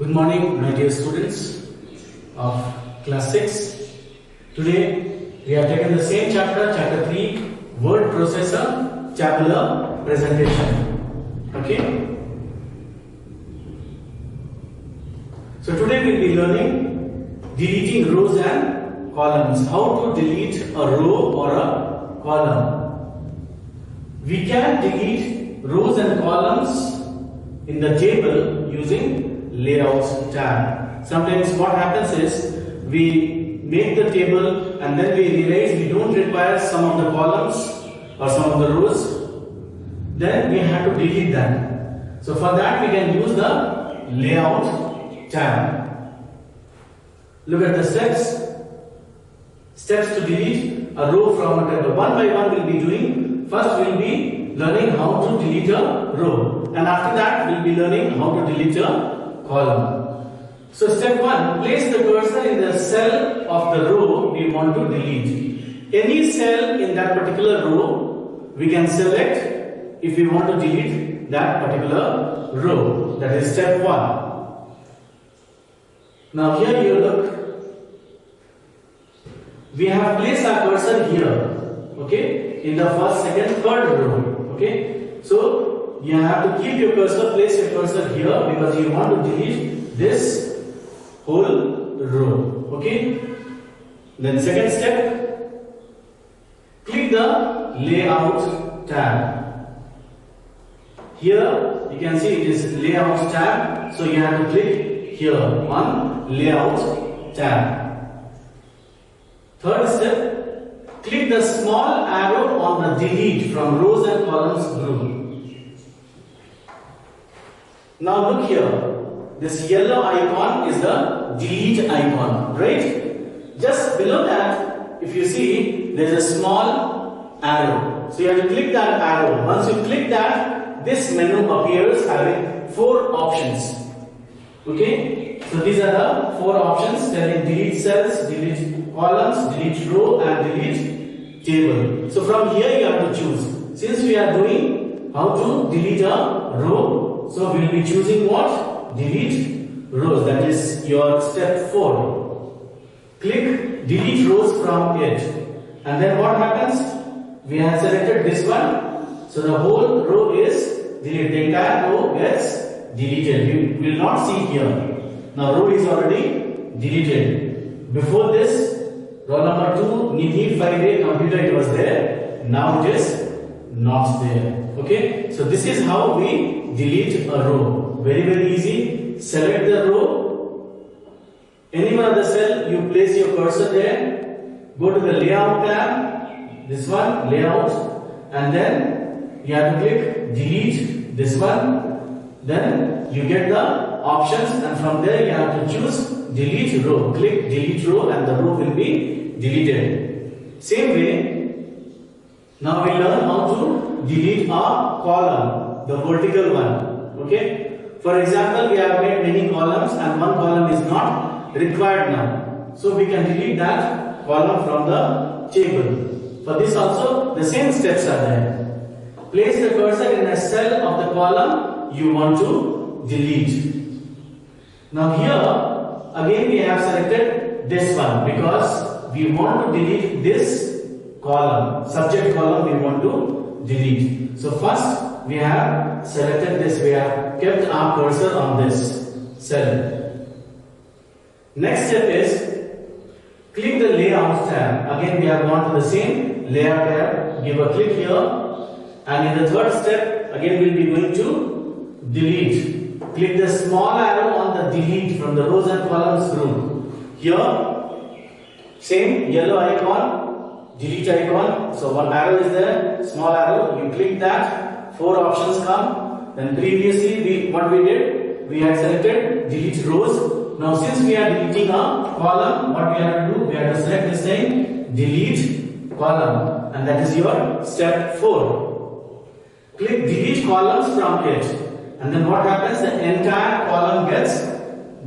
Good morning, my dear students of class 6. Today we have taken the same chapter, chapter 3, word processor, tabular presentation. Okay. So today we will be learning deleting rows and columns. How to delete a row or a column. We can delete rows and columns in the table using layout tab. Sometimes what happens is we make the table and then we realize we don't require some of the columns or some of the rows. Then we have to delete them. So for that we can use the layout tab. Look at the steps. Steps to delete a row from a table. One by one we'll be doing. First we'll be learning how to delete a row, and after that we'll be learning how to delete a column. So step 1, place the cursor in the cell of the row we want to delete. Any cell in that particular row we can select if we want to delete that particular row. That is step 1. Now here you look. We have placed our cursor here, okay, in the first, second, third row, okay. So you have to keep your cursor, place your cursor here because you want to delete this whole row, okay. Then second step, click the layout tab. Here you can see it is layout tab, so you have to click here on layout tab. Third step, click the small arrow on the delete from rows and columns group. Now look here, this yellow icon is the delete icon, right? Just below that, if you see, there is a small arrow. So you have to click that arrow. Once you click that, this menu appears having 4 options. Okay? So these are the 4 options telling delete cells, delete columns, delete row and delete table. So from here you have to choose. Since we are doing how to delete a row, so we will be choosing what? Delete rows. That is your step 4. Click delete rows from it. And then what happens? We have selected this one. So the whole row is deleted. The entire row gets deleted. You will not see here. Now row is already deleted. Before this, row number 2, need 5A computer, it was there. Now it is not there. Okay. So this is how we delete a row. Very easy. Select the row. Any one of the cell, you place your cursor there. Go to the layout tab. This one, layout. And then you have to click delete this one. Then you get the options, and from there you have to choose delete row. Click delete row and the row will be deleted. Same way, now we learn how to delete a column, the vertical one. Okay. For example, we have made many columns and one column is not required now. So we can delete that column from the table. For this also, the same steps are there. Place the cursor in a cell of the column you want to delete. Now here again we have selected this one because we want to delete this column, subject column we want to delete. So first we have selected this, we have kept our cursor on this cell. Next step is click the layout tab. Again we have gone to the same layout tab, give a click here, and in the third step again we will be going to delete. Click the small arrow on the delete from the rows and columns group. Here, same yellow icon, delete icon. So one arrow is there, small arrow. You click that, 4 options come. Then previously, what we did, we had selected delete rows. Now since we are deleting a column, what we have to do? We have to select this thing, delete column, and that is your step 4. Click delete columns from it. And then what happens? The entire column gets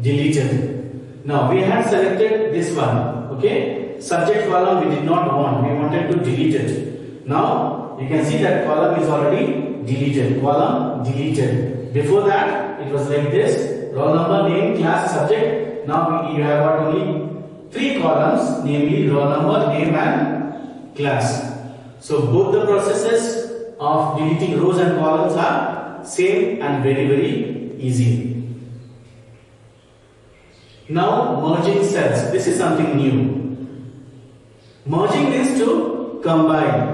deleted. Now we had selected this one, okay? Subject column we did not want, we wanted to delete it. Now you can see that column is already deleted. Column deleted. Before that it was like this: roll number, name, class. subject. Now you have got only 3 columns, namely roll number, name and class. So both the processes of deleting rows and columns are same and very easy. Now merging cells. This is something new. Merging means to combine.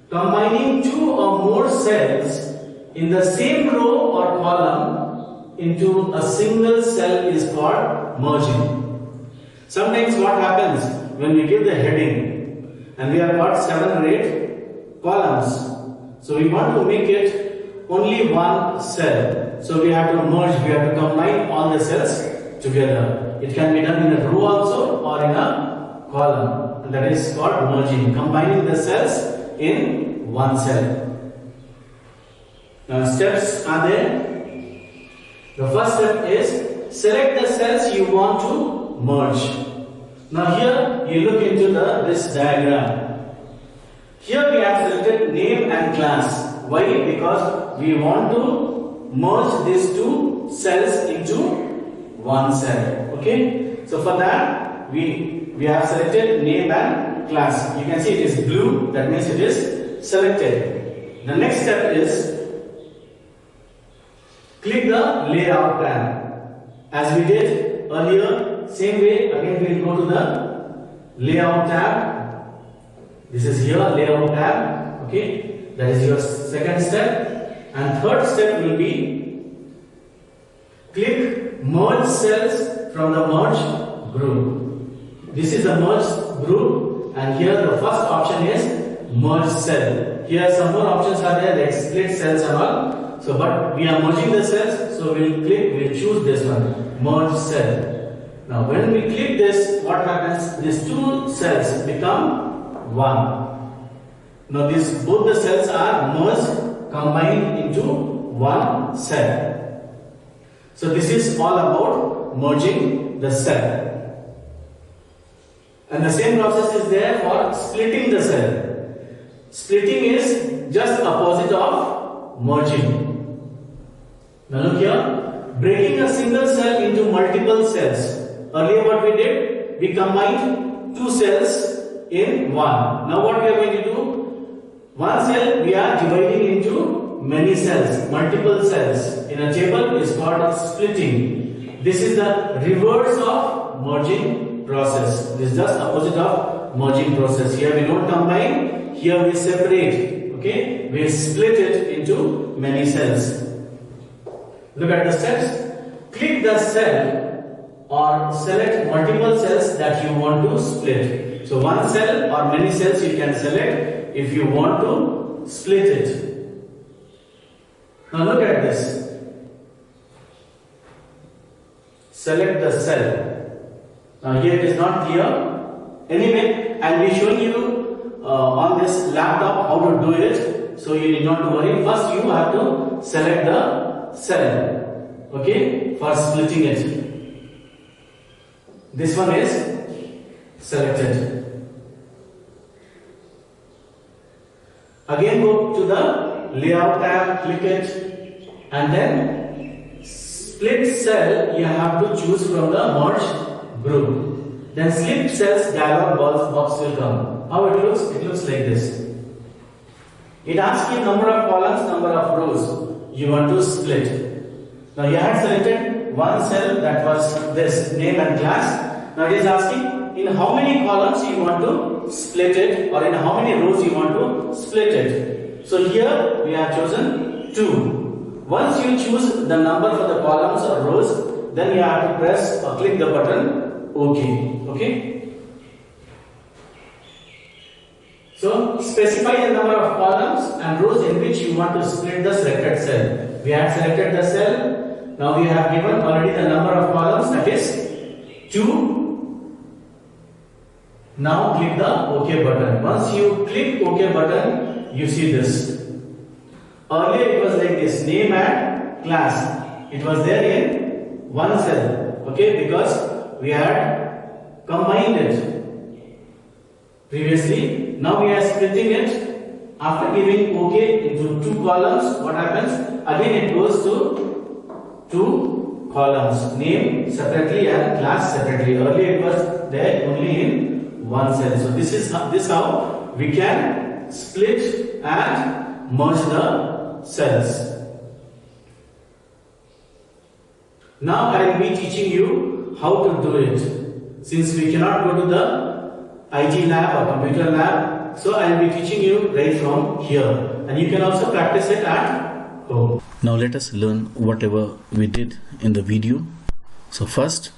Combining 2 or more cells in the same row or column into a single cell is called merging. Sometimes what happens when we give the heading and we have got 7 or 8 columns. So we want to make it only one cell. So we have to merge, we have to combine all the cells together. It can be done in a row also or in a column. And that is called merging, combining the cells in one cell. Now steps are there. The first step is select the cells you want to merge. Now here you look into this diagram. Here we have selected name and class. Why? Because we want to merge these 2 cells into one cell. Okay. So for that we have selected name and class. You can see it is blue. That means it is selected. The next step is click the layout tab. As we did earlier, same way again we will go to the layout tab. This is here layout tab. Okay. That is your second step. And third step will be click merge cells from the merge group. This is the merge group, and here the first option is merge cell. Here some more options are there like split cells and all. So but we are merging the cells, so we'll choose this one, merge cell. Now when we click this, what happens? These 2 cells become one. Now both the cells are merged, combined into one cell. So this is all about merging the cell. And the same process is there for splitting the cell. Splitting is just opposite of merging. Now look here, breaking a single cell into multiple cells. Earlier what we did, we combined 2 cells in one. Now what we are going to do, one cell we are dividing into many cells, multiple cells. In a table is called splitting. This is the reverse of merging process. This is just opposite of merging process. Here we don't combine, here we separate. Okay, we split it into many cells. Look at the steps. Click the cell or select multiple cells that you want to split. So one cell or many cells you can select if you want to split it. Now look at this. Select the cell. Now here it is not clear. Anyway, I will be showing you on this laptop how to do it. So you need not to worry. First you have to select the cell. Okay, for splitting it. This one is selected. Again go to the layout tab, click it, and then split cell you have to choose from the merge group. Then split cells dialog box will come. How it looks? It looks like this. It asks you number of columns, number of rows you want to split. Now you have selected one cell, that was this name and class. Now it is asking in how many columns you want to split it, or in how many rows you want to split it. So here we have chosen 2. Once you choose the number for the columns or rows, then you have to press or click the button OK. Okay. So specify the number of columns and rows in which you want to split the selected cell. We have selected the cell. Now we have given already the number of columns, that is 2. Now click the OK button. Once you click OK button, you see this. Earlier it was like this, name and class. It was there in one cell. Okay, because we had combined it previously. Now we are splitting it. After giving OK into 2 columns, what happens? Again it goes to 2 columns, name separately and class separately. Earlier it was there only in one cell. So this is how we can split and merge the cells. Now I will be teaching you how to do it. Since we cannot go to the IT lab or computer lab, so I will be teaching you right from here. And you can also practice it at home. Now let us learn whatever we did in the video. So first,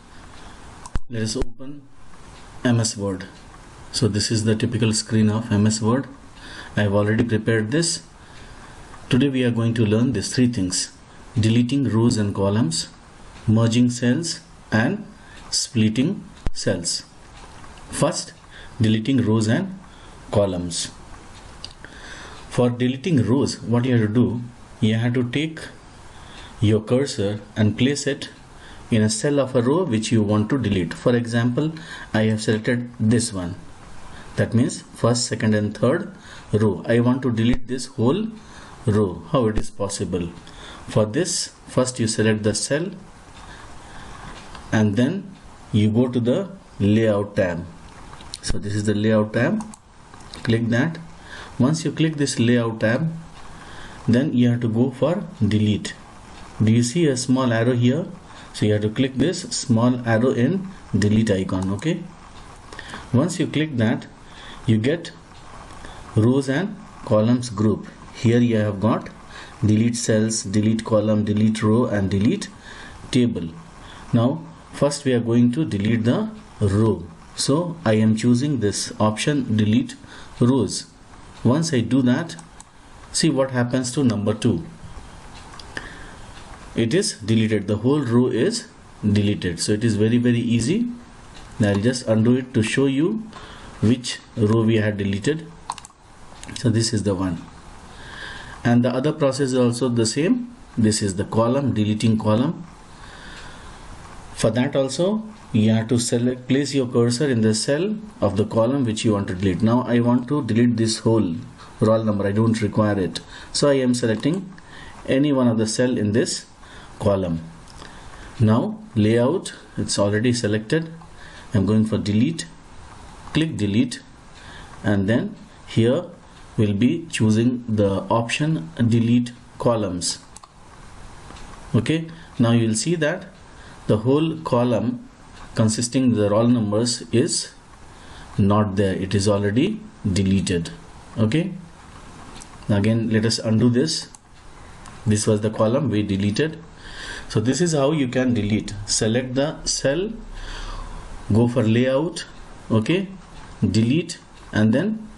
let us open MS Word. So this is the typical screen of MS Word. I have already prepared this. Today we are going to learn these three things: deleting rows and columns, merging cells, and splitting cells. First, deleting rows and columns. For deleting rows, what you have to do, you have to take your cursor and place it in a cell of a row which you want to delete. For example, I have selected this one. That means first, second and third row. I want to delete this whole row. How it is possible? For this, first you select the cell and then you go to the layout tab. So this is the layout tab. Click that. Once you click this layout tab, then you have to go for delete. Do you see a small arrow here? So you have to click this small arrow in delete icon. Okay. Once you click that, you get rows and columns group. Here you have got delete cells, delete column, delete row, and delete table. Now first we are going to delete the row. So I am choosing this option, delete rows. Once I do that, see what happens to number 2. It is deleted. The whole row is deleted. So it is very easy. Now I'll just undo it to show you which row we had deleted. So this is the one. And the other process is also the same. This is the column, deleting column. For that also, you have to place your cursor in the cell of the column which you want to delete. Now I want to delete this whole roll number. I don't require it. So I am selecting any one of the cell in this column. Now layout, it's already selected. I'm going for delete. Click delete, and then here we'll be choosing the option delete columns. Okay, now you will see that the whole column consisting the roll numbers is not there. It is already deleted. Okay, again let us undo this. This was the column we deleted. So this is how you can delete. Select the cell, go for layout, okay, delete, and then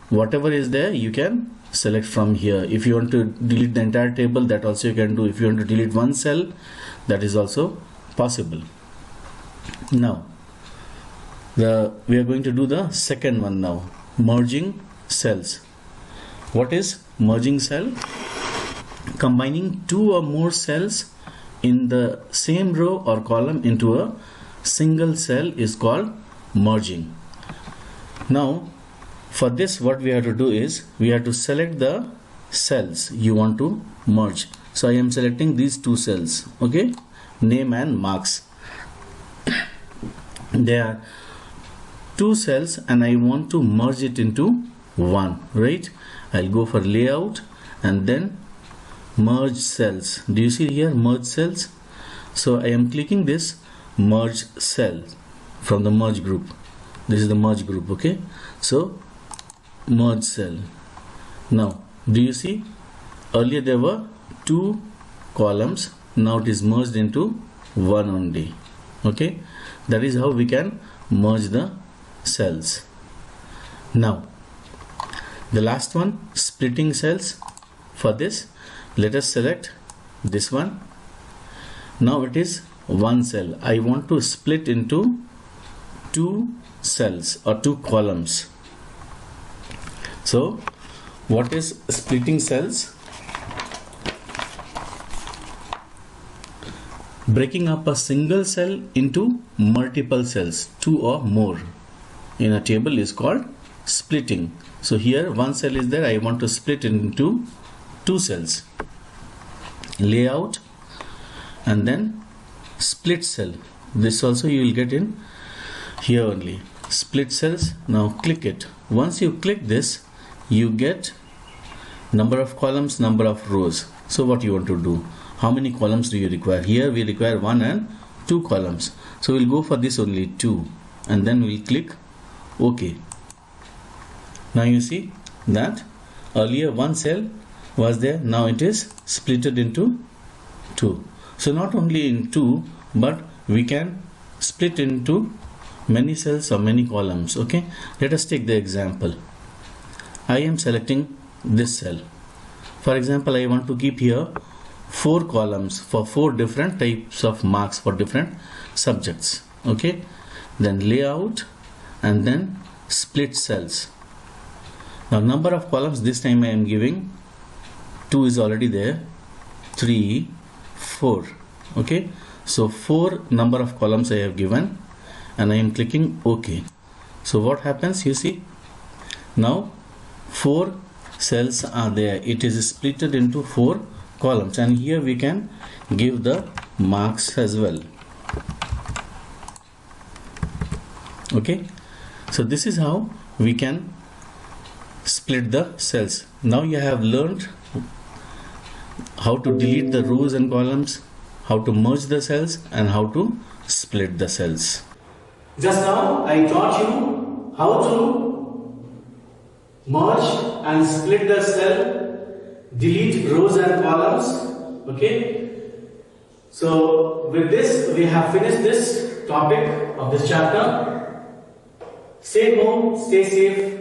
whatever is there you can select from here. If you want to delete the entire table, that also you can do. If you want to delete one cell, that is also possible. Now we are going to do the second one now, merging cells. What is merging cell? Combining two or more cells in the same row or column into a single cell is called merging. Now for this, what we have to do is we have to select the cells you want to merge. So I am selecting these two cells, okay, name and marks. There are two cells and I want to merge it into one, right? I'll go for layout and then merge cells. Do you see here merge cells? So I am clicking this merge cell from the merge group. This is the merge group, okay? So merge cell. Now do you see earlier there were two columns, now it is merged into one only. Okay, that is how we can merge the cells. Now the last one, splitting cells. For this, let us select this one. Now it is one cell. I want to split into two cells or two columns. So what is splitting cells? Breaking up a single cell into multiple cells, two or more in a table is called splitting. So here one cell is there, I want to split into two cells. Layout and then split cell. This also you will get in here only. Split cells. Now click it. Once you click this, you get number of columns, number of rows. So what you want to do? How many columns do you require? Here we require 1 and 2 columns. So we'll go for this only 2, and then we'll click OK. Now you see that earlier one cell was there, now it is splitted into 2. So not only in 2, but we can split into many cells or many columns. Okay, let us take the example. I am selecting this cell. For example, I want to keep here 4 columns for 4 different types of marks for different subjects. Okay, then layout and then split cells. Now number of columns, this time I am giving 2 is already there, 3, 4. Okay, so 4 number of columns I have given, and I am clicking OK. So what happens, you see, now 4 cells are there. It is splitted into 4 columns, and here we can give the marks as well. Okay, so this is how we can split the cells. Now you have learned how to delete the rows and columns, how to merge the cells, and how to split the cells. Just now I taught you how to merge and split the cell, delete rows and columns. Okay, so with this we have finished this topic of this chapter. Stay home, stay safe,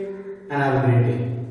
and have a great day.